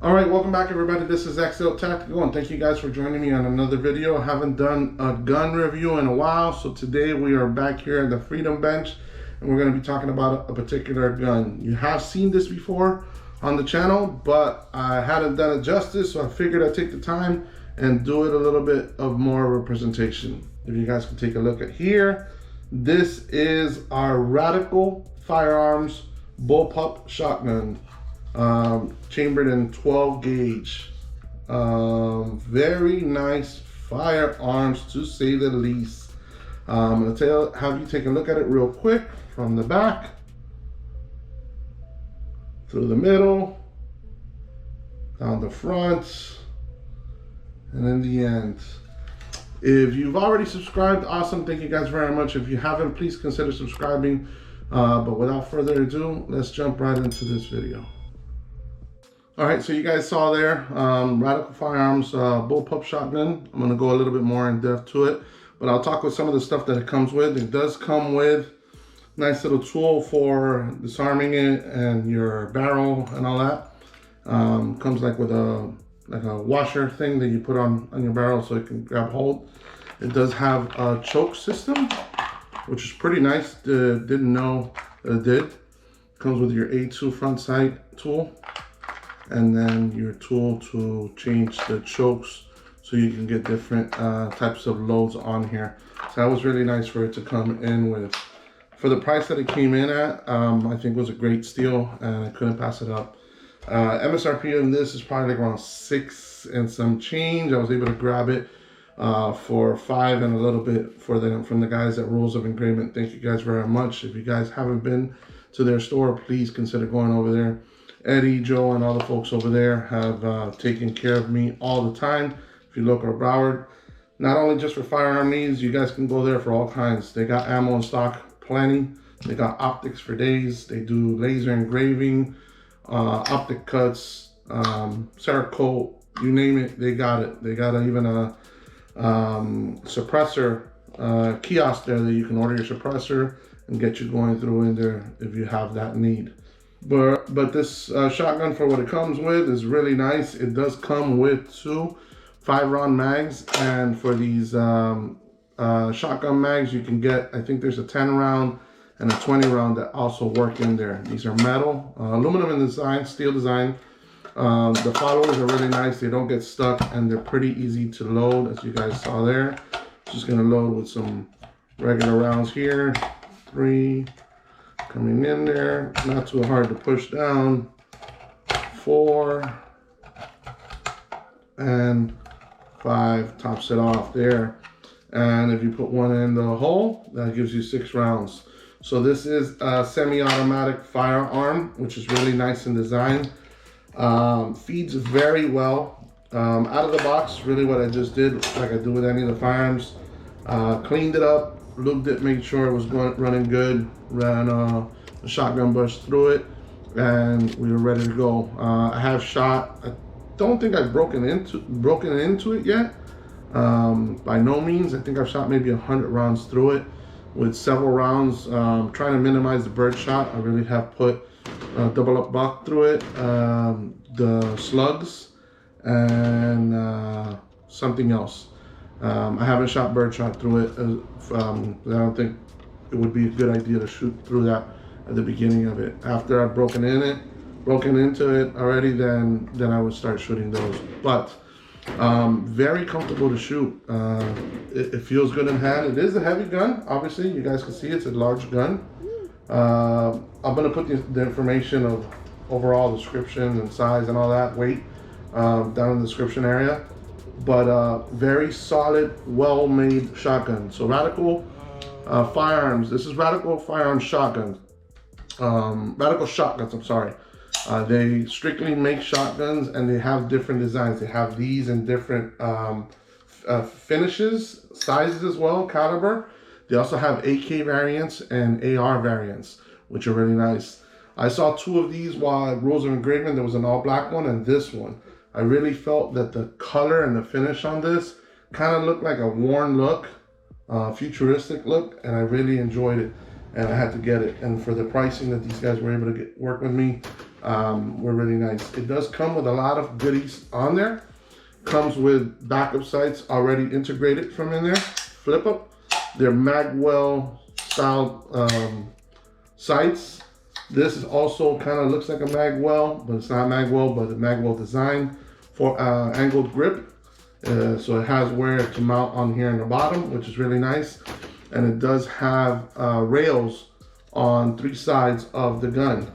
All right, welcome back everybody. This is Xltactical and thank you guys for joining me on another video. I haven't done a gun review in a while, so today we are back here at the Freedom Bench and we're going to be talking about a particular gun. You have seen this before on the channel, but I hadn't done it justice, so I figured I'd take the time and do it a little bit of more representation. If you guys can take a look at here, this is our Radikal Firearms Bullpup shotgun. Chambered in 12 gauge. Very nice firearms to say the least. I'm gonna have you take a look at it real quick from the back, through the middle, down the front, and in the end. If you've already subscribed, awesome, thank you guys very much. If you haven't, please consider subscribing. But without further ado, let's jump right into this video. All right, so you guys saw there, Radikal Firearms Bullpup shotgun. I'm gonna go a little bit more in depth to it, but I'll talk with some of the stuff that it comes with. It does come with a nice little tool for disarming it and your barrel and all that. Comes like with a washer thing that you put on your barrel so it can grab hold. It does have a choke system, which is pretty nice. Didn't know that it did. Comes with your A2 front sight tool, and then your tool to change the chokes so you can get different types of loads on here. So that was really nice for it to come in with. For the price that it came in at, I think was a great steal and I couldn't pass it up. MSRP on this is probably like around 6 and some change. I was able to grab it for 5 and a little bit from the guys at Rules of Engravement. Thank you guys very much. If you guys haven't been to their store, please consider going over there. Eddie, Joe, and all the folks over there have taken care of me all the time. If you look at Broward, not only just for firearm needs, you guys can go there for all kinds. They got ammo in stock, plenty. They got optics for days. They do laser engraving, optic cuts, Cerakote, you name it, they got it. They got even a suppressor kiosk there that you can order your suppressor and get you going through in there if you have that need. But this shotgun, for what it comes with, is really nice. It does come with 2 5-round mags, and for these shotgun mags you can get, I think there's a 10-round and a 20-round that also work in there. These are metal, aluminum in design, steel design. The followers are really nice. They don't get stuck and they're pretty easy to load, as you guys saw there. Just gonna load with some regular rounds here. 3 coming in there, not too hard to push down. 4 and 5 tops it off there. And if you put one in the hole, that gives you 6 rounds. So this is a semi-automatic firearm, which is really nice in design. Feeds very well. Out of the box, really what I just did, like I do with any of the firearms, cleaned it up, lubed it, made sure it was running good, ran a shotgun brush through it, and we were ready to go. I have shot, I don't think I've broken into it yet. By no means. I think I've shot maybe 100 rounds through it, with several rounds trying to minimize the bird shot. I really have put double up buck through it, the slugs, and something else. I haven't shot bird shot through it. I don't think it would be a good idea to shoot through that at the beginning of it. After I've broken into it already, then I would start shooting those. But very comfortable to shoot. It feels good in hand. It is a heavy gun, obviously. You guys can see it's a large gun. I'm gonna put the information of overall description and size and all that, weight, down in the description area. But very solid, well-made shotgun. So Radikal Firearms, this is Radikal Firearms shotguns. Radikal shotguns, I'm sorry. They strictly make shotguns and they have different designs. They have these in different finishes, sizes as well, caliber. They also have AK variants and AR variants, which are really nice. I saw 2 of these while at Rules of Engravement. There was an all-black one and this one. I really felt that the color and the finish on this kind of looked like a worn look, futuristic look, and I really enjoyed it. And I had to get it. And for the pricing that these guys were able to work with me, were really nice. It does come with a lot of goodies on there. Comes with backup sights already integrated from in there. Flip up. They're Magwell style sights. This is also kind of looks like a Magwell, but it's not Magwell, but a Magwell design for angled grip. So it has where to mount on here in the bottom, which is really nice. And it does have rails on 3 sides of the gun.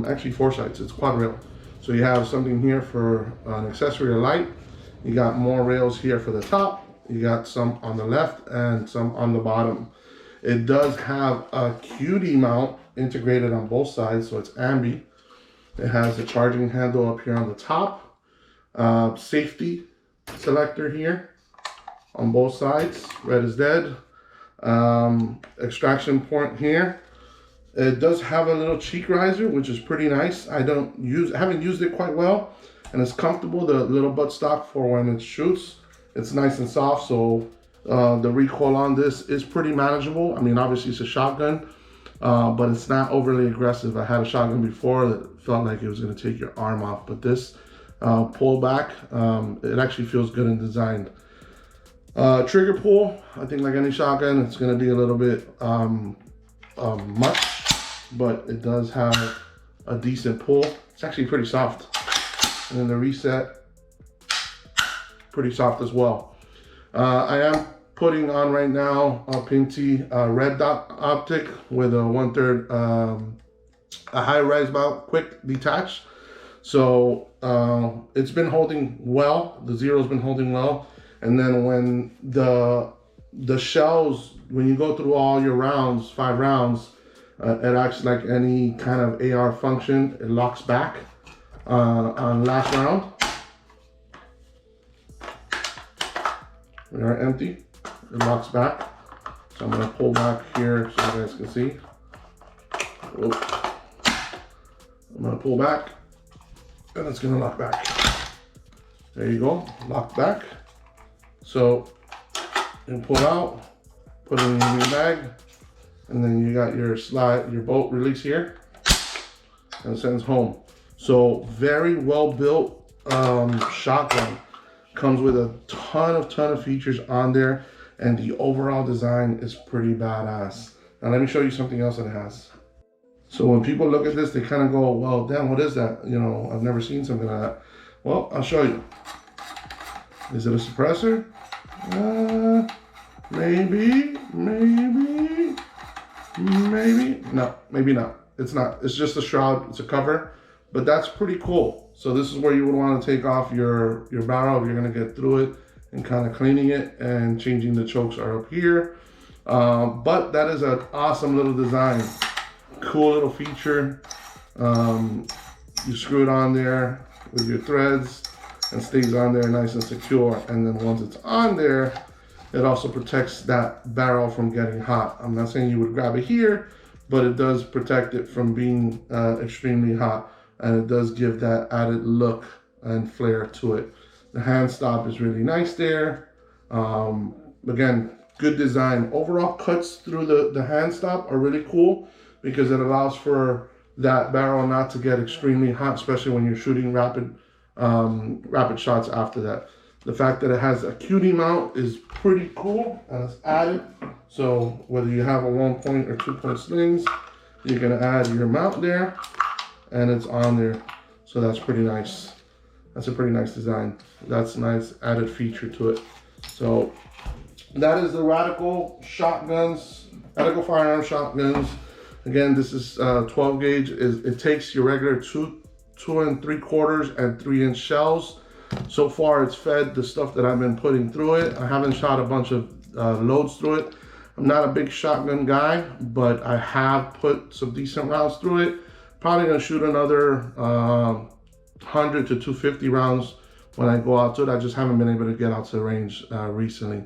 Actually 4 sides, it's quad rail. So you have something here for an accessory or light. You got more rails here for the top. You got some on the left and some on the bottom. It does have a QD mount integrated on both sides, so it's ambi. It has a charging handle up here on the top. Safety selector here on both sides. Red is dead. Extraction point here. It does have a little cheek riser, which is pretty nice. I haven't used it quite well, and it's comfortable. The little buttstock for when it shoots, it's nice and soft. So the recoil on this is pretty manageable. I mean, obviously it's a shotgun, but it's not overly aggressive. I had a shotgun before that felt like it was going to take your arm off, but this pull back, it actually feels good and designed. Trigger pull, I think like any shotgun, it's going to be a little bit much, but it does have a decent pull. It's actually pretty soft. And then the reset, pretty soft as well. I am putting on right now a Pinty red dot optic with a 1/3 a high rise mount, quick detach. So it's been holding well. The Zero's been holding well. And then when the shells, when you go through all your rounds, 5 rounds, it acts like any kind of AR function. It locks back on last round. We are empty. It locks back. So I'm gonna pull back here so you guys can see. Whoop. I'm gonna pull back, and it's gonna lock back. There you go, locked back. So you pull out, put it in your new bag, and then you got your bolt release here, and it sends home. So very well built shotgun. Comes with a ton of features on there, and the overall design is pretty badass. Now let me show you something else that it has. So when people look at this, they kind of go, well, damn, what is that? You know, I've never seen something like that. Well, I'll show you. Is it a suppressor? Maybe. No, maybe not. It's not. It's just a shroud. It's a cover, but that's pretty cool. So this is where you would want to take off your barrel if you're going to get through it, and kind of cleaning it and changing the chokes are up here. But that is an awesome little design. Cool little feature. You screw it on there with your threads and stays on there nice and secure. And then once it's on there, it also protects that barrel from getting hot. I'm not saying you would grab it here, but it does protect it from being extremely hot. And it does give that added look and flair to it. The hand stop is really nice there. Again, good design. Overall cuts through the hand stop are really cool because it allows for that barrel not to get extremely hot, especially when you're shooting rapid shots after that. The fact that it has a QD mount is pretty cool, and it's added. So whether you have a 1-point or 2-point slings, you're gonna add your mount there, and it's on there. So that's pretty nice. That's a pretty nice design. That's a nice added feature to it. So that is the Radikal shotguns, Radikal firearm shotguns. Again, this is 12 gauge. It takes your regular 2 3/4 and 3-inch shells. So far it's fed the stuff that I've been putting through it. I haven't shot a bunch of loads through it. I'm not a big shotgun guy, but I have put some decent rounds through it. Probably gonna shoot another 100 to 250 rounds when I go out to it. I just haven't been able to get out to the range recently.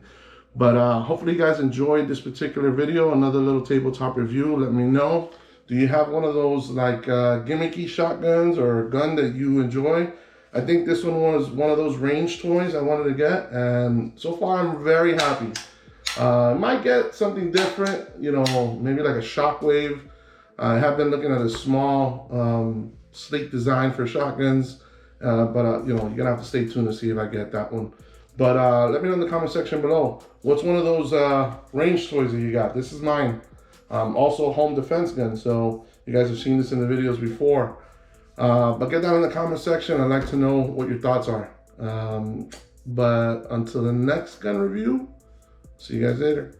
But hopefully you guys enjoyed this particular video, another little tabletop review. Let me know. Do you have one of those like gimmicky shotguns or a gun that you enjoy? I think this one was one of those range toys I wanted to get, and so far I'm very happy. Might get something different, you know, maybe like a Shockwave I have been looking at a small, sleek design for shotguns, but you know, you're gonna have to stay tuned to see if I get that one. But let me know in the comment section below, what's one of those range toys that you got? This is mine. Also a home defense gun, so you guys have seen this in the videos before. But get down in the comment section. I'd like to know what your thoughts are. But until the next gun review, see you guys later.